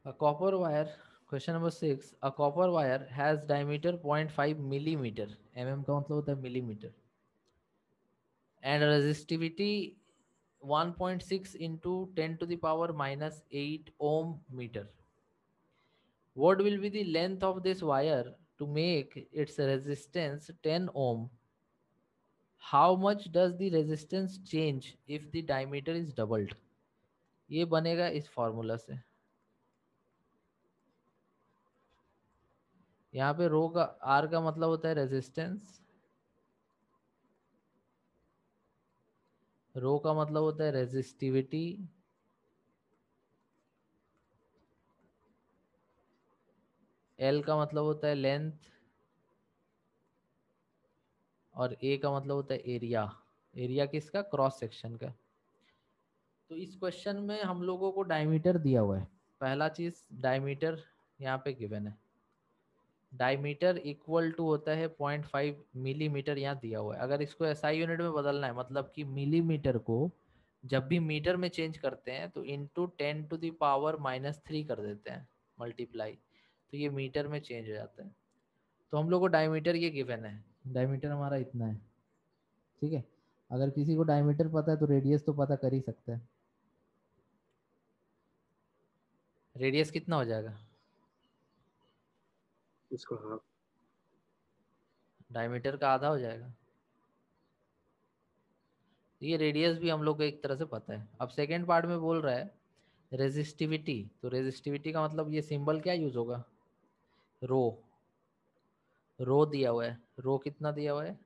A copper wire, question number 6. A copper wire has diameter 0.5 millimeter. mm का मतलब होता है millimeter. And resistivity 1.6 into 10 to the power minus 8 ohm meter. What will be the length of this wire to make its resistance 10 ohm? How much does the resistance change if the diameter is doubled? ये बनेगा इस formula से. यहाँ पे रो का are का मतलब होता है रेजिस्टेंस, रो का मतलब होता है रेजिस्टिविटी, एल का मतलब होता है लेंथ, और ए का मतलब होता है एरिया. एरिया किसका? क्रॉस सेक्शन का. तो इस क्वेश्चन में हम लोगों को डायमीटर दिया हुआ है. पहला चीज डायमीटर यहाँ पे गिवन है. डायमीटर इक्वल टू होता है 0.5 मिलीमीटर, यहाँ दिया हुआ है. अगर इसको एसआई यूनिट में बदलना है, मतलब कि मिलीमीटर को जब भी मीटर में चेंज करते हैं तो इंटू 10⁻³ कर देते हैं, मल्टीप्लाई, तो ये मीटर में चेंज हो जाता है. तो हम लोग को डायमीटर ये गिवन है. डायमीटर हमारा इतना है. ठीक है. अगर किसी को डायमीटर पता है तो रेडियस तो पता कर ही सकता है. रेडियस कितना हो जाएगा? इसको हाफ. डायमीटर का आधा हो जाएगा. ये रेडियस भी हम लोग को एक तरह से पता है. अब सेकेंड पार्ट में बोल रहा है रेजिस्टिविटी. तो रेजिस्टिविटी का मतलब ये सिंबल क्या यूज होगा? रो. रो दिया हुआ है. रो कितना दिया हुआ है?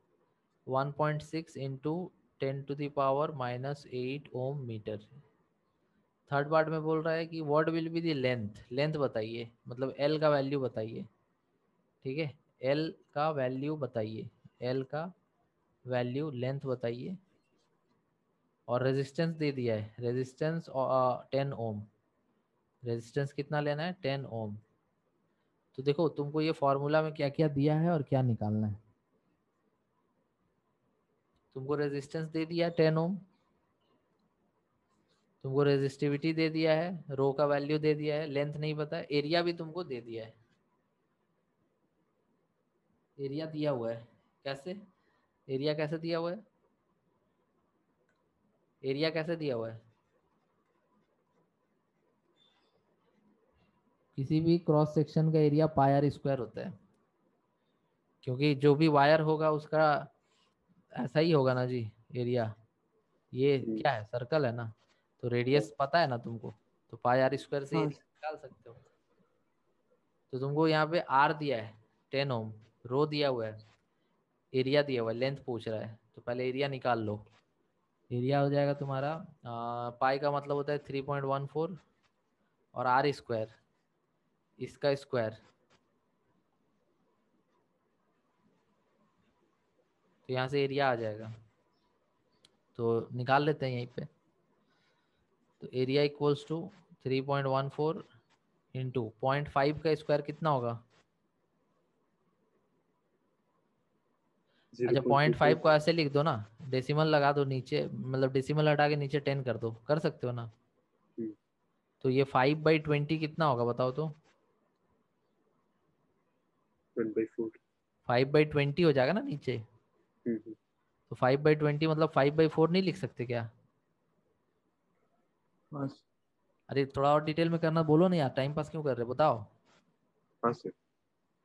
1.6 इंटू 10⁻⁻8 ओम मीटर. थर्ड पार्ट में बोल रहा है कि what will be the length. Length बताइए, मतलब एल का वैल्यू बताइए. ठीक है, एल का वैल्यू बताइए. एल का वैल्यू, लेंथ बताइए. और रेजिस्टेंस दे दिया है, रेजिस्टेंस 10 ओम. रेजिस्टेंस कितना लेना है? 10 ओम. तो देखो तुमको ये फॉर्मूला में क्या क्या दिया है और क्या निकालना है. तुमको रेजिस्टेंस दे दिया है 10 ओम, तुमको रेजिस्टिविटी दे दिया है, रो का वैल्यू दे दिया है, लेंथ नहीं पता है, एरिया भी तुमको दे दिया है. एरिया दिया हुआ है. कैसे? एरिया कैसे दिया हुआ है? एरिया कैसे दिया हुआ है? किसी भी क्रॉस सेक्शन का एरिया पाई आर स्क्वायर होता है, क्योंकि जो भी वायर होगा उसका ऐसा ही होगा ना जी एरिया. ये क्या है? सर्कल है ना. तो रेडियस पता है ना तुमको, तो पाई आर स्क्वायर से हाँ. एरिया निकाल सकते हो. तो तुमको यहाँ पे आर दिया है 10 ओम, रो दिया हुआ है, एरिया दिया हुआ है, लेंथ पूछ रहा है, तो पहले एरिया निकाल लो. एरिया हो जाएगा तुम्हारा पाई का मतलब होता है 3.14, और आर स्क्वायर इसका स्क्वायर, तो यहाँ से एरिया आ जाएगा. तो निकाल लेते हैं यहीं पे. तो एरिया इक्वल्स टू 3.14 इंटू 0.5 का स्क्वायर कितना होगा? जीरो अच्छा, पॉइंट टू 0.5 फोर को ऐसे लिख दो ना, डेसिमल लगा दो नीचे, मतलब डेसिमल हटा के नीचे 10 कर दो, कर सकते हो ना. तो ये 5/20 कितना होगा बताओ तो? 1/4. 5/20 हो जाएगा ना नीचे. तो 5/20 मतलब 5/4 नहीं लिख सकते क्या? हाँ. अरे थोड़ा और डिटेल में करना, बोलो ना यार, टाइम पास क्यों कर रहे हो, बताओ. हाँ सर.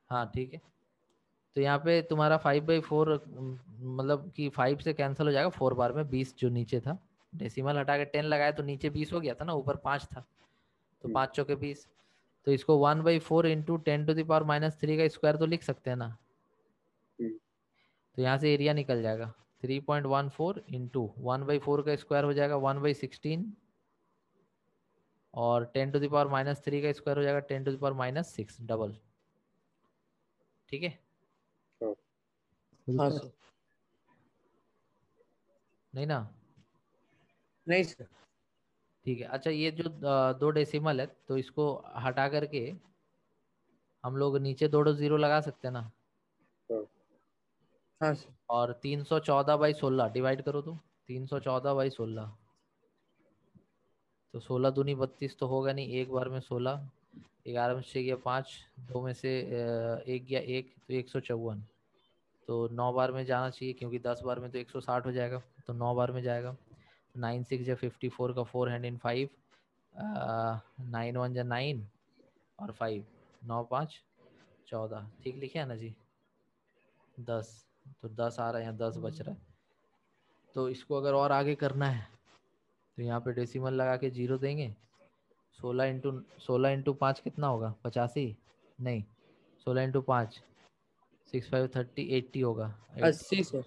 हाँ ठीक है. तो यहाँ पे तुम्हारा 5/4, मतलब कि 5 से कैंसिल हो जाएगा 4 बार में, 20 जो नीचे था, डेसिमल हटा के 10 लगाया तो नीचे 20 हो गया था ना, ऊपर 5 था, तो 5 चौके 20. तो इसको 1/4 इंटू 10⁻³ का स्क्वायर तो लिख सकते हैं ना. तो यहाँ से एरिया निकल जाएगा 3.14 इंटू 1/4 का स्क्वायर हो जाएगा 1/16, और 10⁻³ का स्क्वायर हो जाएगा 10⁻6 डबल. ठीक है. हाँ सर. नहीं ना? नहीं सर. ठीक है. अच्छा, ये जो 2 डेसिमल है तो इसको हटा करके हम लोग नीचे 2 जीरो लगा सकते हैं ना. हाँ सर. और 314/16 डिवाइड करो तो 314/16, तो 16 दूनी 32 तो होगा नहीं, एक बार में 16, 11 में 6 गया 5, 2 में से 1 गया 1, तो 154। तो 9 बार में जाना चाहिए, क्योंकि 10 बार में तो 160 हो जाएगा, तो 9 बार में जाएगा। 9 6 या 54 का 4 हैंड इन 5, 9 1 या 9 और 5, 9 5 14। ठीक लिखे है ना जी? 10, तो 10 आ रहा है यहाँ, 10 बच रहा है। तो इसको अगर और आगे करना है तो यहाँ पे डेसिमल लगा के 0 देंगे। 16 इंटू 5 कितना होगा? 85? नहीं, 16 इंटू 5 6 5 30 80 होगा। 80 सर।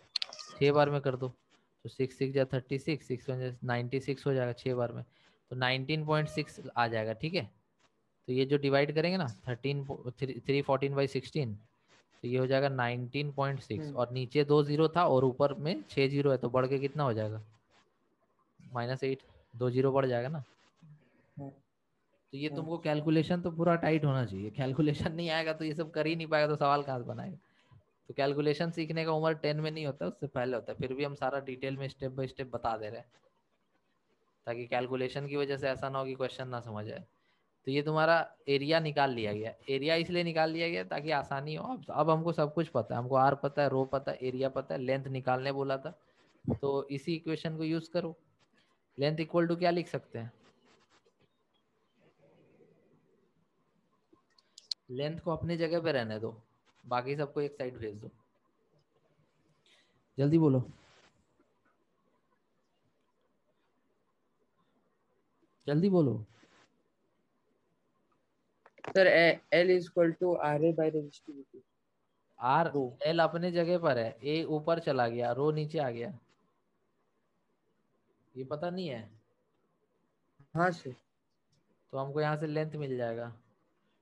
6 बार में कर दो, तो 6 6 या 36, 6 1 96 हो जाएगा 6 बार में, तो 19.6 आ जाएगा। ठीक है, तो ये जो डिवाइड करेंगे ना 314/16, तो ये हो जाएगा 19.6, और नीचे 2 जीरो था और ऊपर में 6 जीरो है, तो बढ़ के कितना हो जाएगा? -8, 2 जीरो बढ़ जाएगा ना। तो ये तुमको कैलकुलेशन तो पूरा टाइट होना चाहिए, कैलकुलेशन नहीं आएगा तो ये सब कर ही नहीं पाएगा, तो सवाल कहाँ से बनाएगा? तो कैलकुलेशन सीखने का उम्र 10 में नहीं होता, उससे पहले होता है। फिर भी हम सारा डिटेल में स्टेप बाय स्टेप बता दे रहे हैं, ताकि कैलकुलेशन की वजह से ऐसा ना हो कि क्वेश्चन ना समझ आए। तो ये तुम्हारा एरिया निकाल लिया गया। एरिया इसलिए निकाल लिया गया ताकि आसानी हो। अब हमको सब कुछ पता है, हमको आर पता है, रो पता है, एरिया पता है, लेंथ निकालने बोला था, तो इसी इक्वेशन को यूज करो। लेंथ इक्वल टू क्या लिख सकते हैं? लेंथ को अपनी जगह पे रहने दो, बाकी सबको एक साइड भेज दो। जल्दी बोलो, जल्दी बोलो। Sir L equal to RA by resistivity. R, L अपने जगह पर है, ए ऊपर चला गया, रो नीचे आ गया। ये पता नहीं है? हाँ सर। तो हमको यहाँ से लेंथ मिल जाएगा।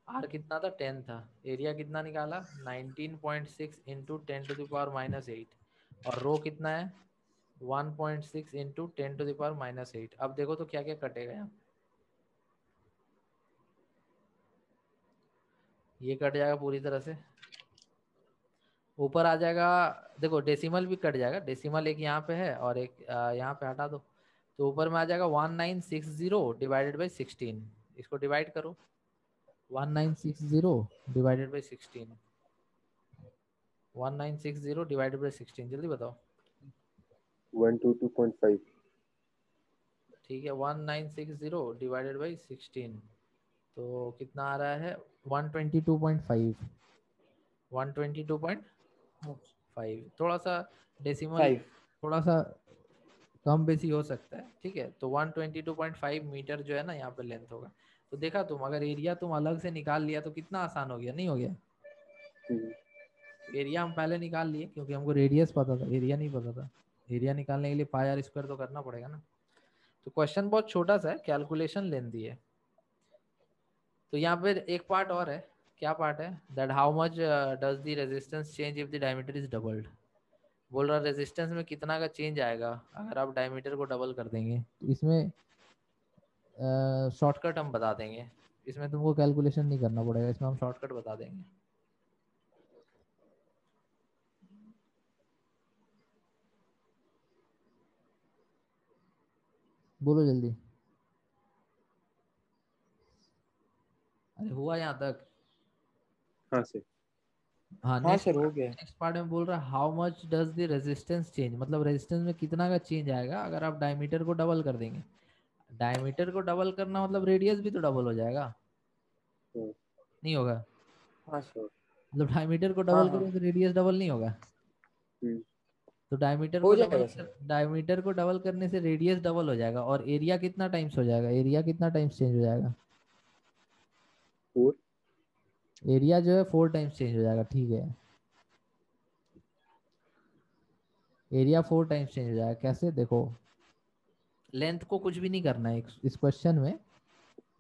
आर कितना था? 10 था। एरिया कितना निकाला? 19.6 इंटू 10⁻⁻8। और रो कितना है? 1.6 इंटू 10⁻⁻8। अब देखो तो क्या क्या कटेगा यहाँ। ये कट जाएगा पूरी तरह से, ऊपर आ जाएगा। देखो डेसिमल भी कट जाएगा, डेसिमल एक यहाँ पे है और एक यहाँ पे हटा दो, तो ऊपर में आ जाएगा 1960 डिवाइडेड बाई 16। इसको डिवाइड करो, 1960 डिवाइडेड बाई 16, 1960 डिवाइडेड बाई 16, जल्दी बताओ। 122.5। ठीक है, 1960 डिवाइडेड बाई 16, तो कितना आ रहा है? 122.5, 122.5। थोड़ा सा डेसिमल 5। थोड़ा सा कम बेसी हो सकता है। ठीक है, तो 122.5 मीटर जो है ना यहाँ पे लेंथ होगा। तो देखा तुम, अगर एरिया तुम अलग से निकाल लिया तो कितना आसान हो गया, नहीं हो गया? एरिया हम पहले निकाल लिए क्योंकि हमको रेडियस पता था, एरिया नहीं पता था। एरिया निकालने के लिए पाई आर स्क्वायर तो करना पड़ेगा ना। तो क्वेश्चन बहुत छोटा सा है, कैलकुलेशन लेंथी है। तो यहाँ पे एक पार्ट और है। क्या पार्ट है? That how much does the resistance change if the diameter is doubled. बोल रहा रेजिस्टेंस में कितना का चेंज आएगा अगर आप डायमीटर को डबल कर देंगे। तो इसमें शॉर्टकट हम बता देंगे, इसमें तुमको कैलकुलेशन नहीं करना पड़ेगा, इसमें हम शॉर्टकट बता देंगे। बोलो जल्दी। अरे हुआ यहाँ तक? हाँ सर। हाँ, हाँ नेक्स्ट सर हो गया। नेक्स्ट पार्ट में बोल रहा है how much does the resistance change, मतलब रेजिस्टेंस में कितना का चेंज आएगा अगर आप डायमीटर को डबल कर देंगे। डायमीटर को डबल करना मतलब रेडियस भी तो डबल हो जाएगा, नहीं होगा? हाँ सर। मतलब डायमीटर को हाँ डबल हाँ। करोगे तो रेडियस डबल नहीं होगा? तो हो जाएगा सर। डायमीटर को डबल करने से रेडियस डबल हो जाएगा, और एरिया कितना टाइम्स हो जाएगा? एरिया कितना टाइम्स चेंज हो जाएगा? 4। एरिया जो है 4 टाइम्स चेंज हो जाएगा। ठीक है, एरिया 4 टाइम्स चेंज हो जाएगा। कैसे? देखो, लेंथ को कुछ भी नहीं करना है इस क्वेश्चन में,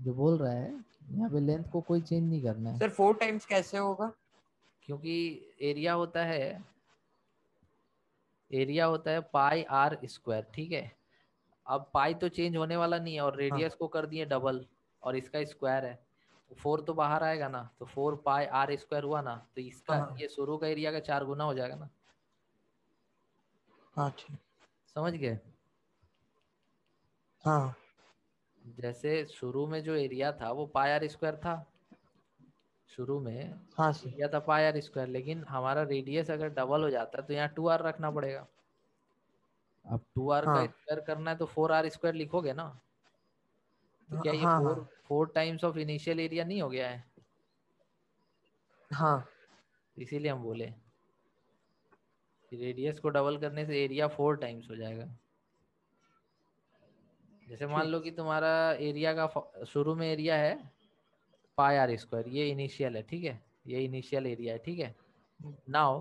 जो बोल रहा है यहाँ पे लेंथ को कोई चेंज नहीं करना है, सर 4 टाइम्स कैसे होगा? क्योंकि एरिया होता है, एरिया होता है पाई आर स्क्वायर। ठीक है, अब पाई तो चेंज होने वाला नहीं है, और हाँ रेडियस को कर दिए डबल, और इसका स्क्वायर है, तो 4 तो बाहर आएगा ना, तो 4 पाई आर स्क्वायर हुआ ना, तो हाँ इसका हाँ। ये शुरू का एरिया का 4 गुना हो जाएगा ना। हाँ ठीक। समझ गए? हाँ जैसे शुरू में जो एरिया था वो पाई आर स्क्वायर था, शुरू में हाँ सर। एरिया था पाई आर स्क्वायर, लेकिन हमारा रेडियस अगर डबल हो जाता है तो यहाँ 2r रखना पड़ेगा। अब 2r का हाँ स्क्वायर करना है तो 4r स्क्वायर लिखोगे ना। तो क्या ये हाँ हाँ 4 टाइम्स ऑफ इनिशियल एरिया नहीं हो गया है? हाँ इसीलिए हम बोले कि रेडियस को डबल करने से एरिया 4 टाइम्स हो जाएगा। जैसे मान ठीक। लो कि तुम्हारा एरिया का शुरू में एरिया है पाई आर स्क्वायर, ये इनिशियल है, ठीक है, ये इनिशियल एरिया है, ठीक है। नाउ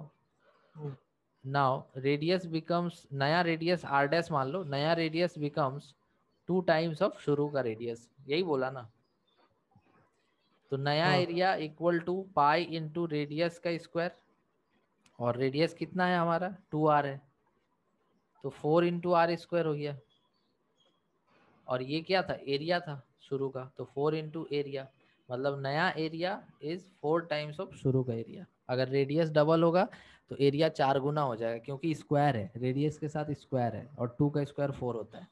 हम्म, नाउ रेडियस बिकम्स, नया रेडियस आर डैश मान लो, नया रेडियस बिकम्स 2 टाइम्स ऑफ शुरू का रेडियस, यही बोला ना। तो नया हाँ area equal to pi into radius का स्क्वायर, और रेडियस कितना है हमारा 2r है, तो 4 इंटू आर स्क्वायर हो गया। और ये क्या था, एरिया था शुरू का, तो 4 इंटू एरिया, मतलब नया एरिया इज 4 टाइम्स ऑफ शुरू का एरिया। अगर रेडियस डबल होगा तो एरिया 4 गुना हो जाएगा, क्योंकि स्क्वायर है, रेडियस के साथ स्क्वायर है, और 2 का स्क्वायर 4 होता है।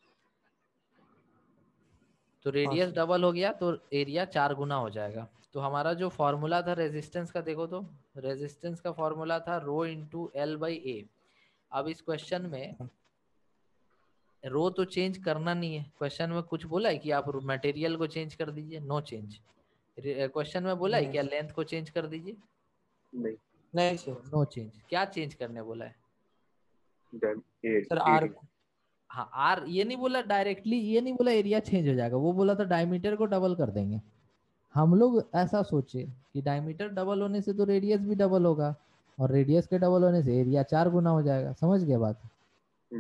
तो हाँ रेडियस सर। डबल हो गया तो एरिया 4 गुना हो जाएगा। तो हमारा जो फॉर्मूला था रेजिस्टेंस का, देखो तो रेजिस्टेंस का फॉर्मूला था रो इंटू एल बाई ए। अब इस क्वेश्चन में रो तो चेंज करना नहीं है, क्वेश्चन में कुछ बोला है कि आप मटेरियल को चेंज कर दीजिए, नो चेंज। क्वेश्चन में बोला है नहीं क्या लेंथ को चेंज कर दीजिए, नहीं नहीं सर। No change. क्या चेंज करने बोला है? Sir R area. को। हाँ आर, ये नहीं बोला डायरेक्टली, ये नहीं बोला एरिया चेंज हो जाएगा, वो बोला था डायमीटर को डबल कर देंगे। हम लोग ऐसा सोचे कि डायमीटर डबल होने से तो रेडियस भी डबल होगा, और रेडियस के डबल होने से एरिया 4 गुना हो जाएगा। समझ गए बात? तो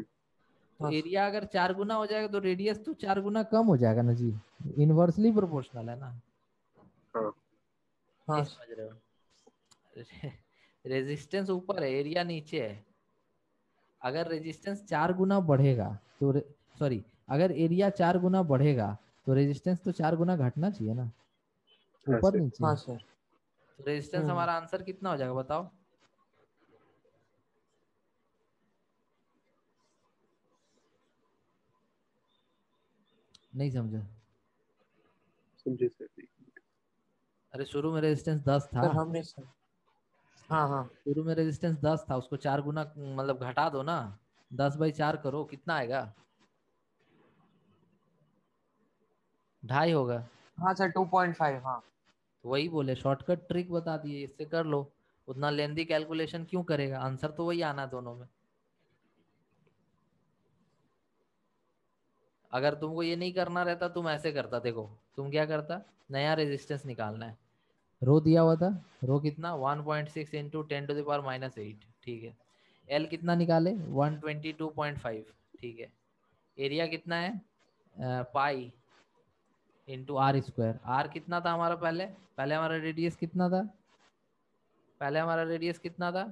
हाँ सर। एरिया अगर 4 गुना हो जाएगा तो रेडियस तो 4 गुना कम हो जाएगा ना जी, इनवर्सली प्रोपोर्शनल है ना। हाँ नहीं हाँ समझ रहे हो? रेजिस्टेंस ऊपर है, एरिया नीचे है। अगर रेजिस्टेंस 4 गुना बढ़ेगा तो सॉरी, अगर एरिया 4 गुना बढ़ेगा तो रेजिस्टेंस तो 4 गुना घटना चाहिए ना, हाँ ऊपर सर। नीचे। हाँ सर। तो रेजिस्टेंस हमारा आंसर कितना हो जाएगा बताओ? नहीं समझा? समझे सर। अरे शुरू में रेजिस्टेंस 10 था, सर हमने सर। हाँ हाँ शुरू में रेजिस्टेंस 10 था, उसको 4 गुना मतलब घटा दो ना, 10/4 करो, कितना आएगा? 2.5 होगा। हाँ सर 2.5 हाँ। तो वही बोले, शॉर्टकट ट्रिक बता दिए, इससे कर लो। उतना लेंदी कैलकुलेशन क्यों करेगा, आंसर तो वही आना दोनों में। अगर तुमको ये नहीं करना रहता तुम ऐसे करता, देखो तुम क्या करता, नया रेजिस्टेंस निकालना है, रो दिया हुआ था, रो कितना 1.6 इंटू 10⁻⁸, ठीक है। एल कितना निकाले 122.5, ठीक है। एरिया कितना है pi into R square, R कितना था हमारा पहले, पहले हमारा रेडियस कितना था, पहले हमारा रेडियस कितना था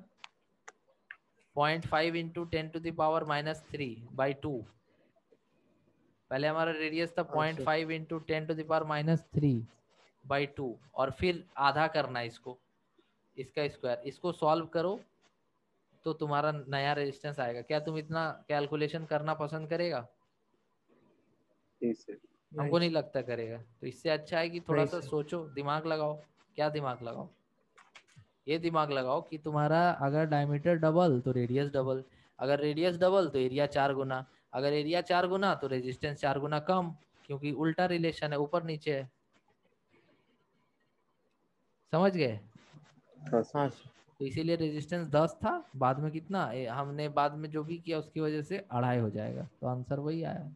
0.5 इंटू 10⁻³ पहले हमारा रेडियस था हाँ सर। 0.5 इंटू 10⁻³ और फिर आधा करना है इसको, इसका स्क्वायर, इसको सॉल्व करो तो तुम्हारा नया रेजिस्टेंस आएगा। क्या तुम इतना कैलकुलेशन करना पसंद करेगा? नहीं सर। नहीं हमको नहीं सर। लगता करेगा। तो इससे अच्छा है कि थोड़ा नहीं सा सर। सोचो, दिमाग लगाओ। क्या दिमाग लगाओ? ये दिमाग लगाओ कि तुम्हारा अगर डायमीटर डबल तो रेडियस डबल, अगर रेडियस डबल तो एरिया 4 गुना, अगर एरिया 4 गुना तो रेजिस्टेंस 4 गुना कम, क्योंकि उल्टा रिलेशन है, ऊपर नीचे है। समझ गए? हाँ सर। हाँ सर। तो इसीलिए रेजिस्टेंस 10 था, बाद में कितना हमने बाद में जो भी किया उसकी वजह से 2.5 हो जाएगा, तो आंसर वही आया।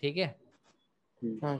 ठीक है। हाँ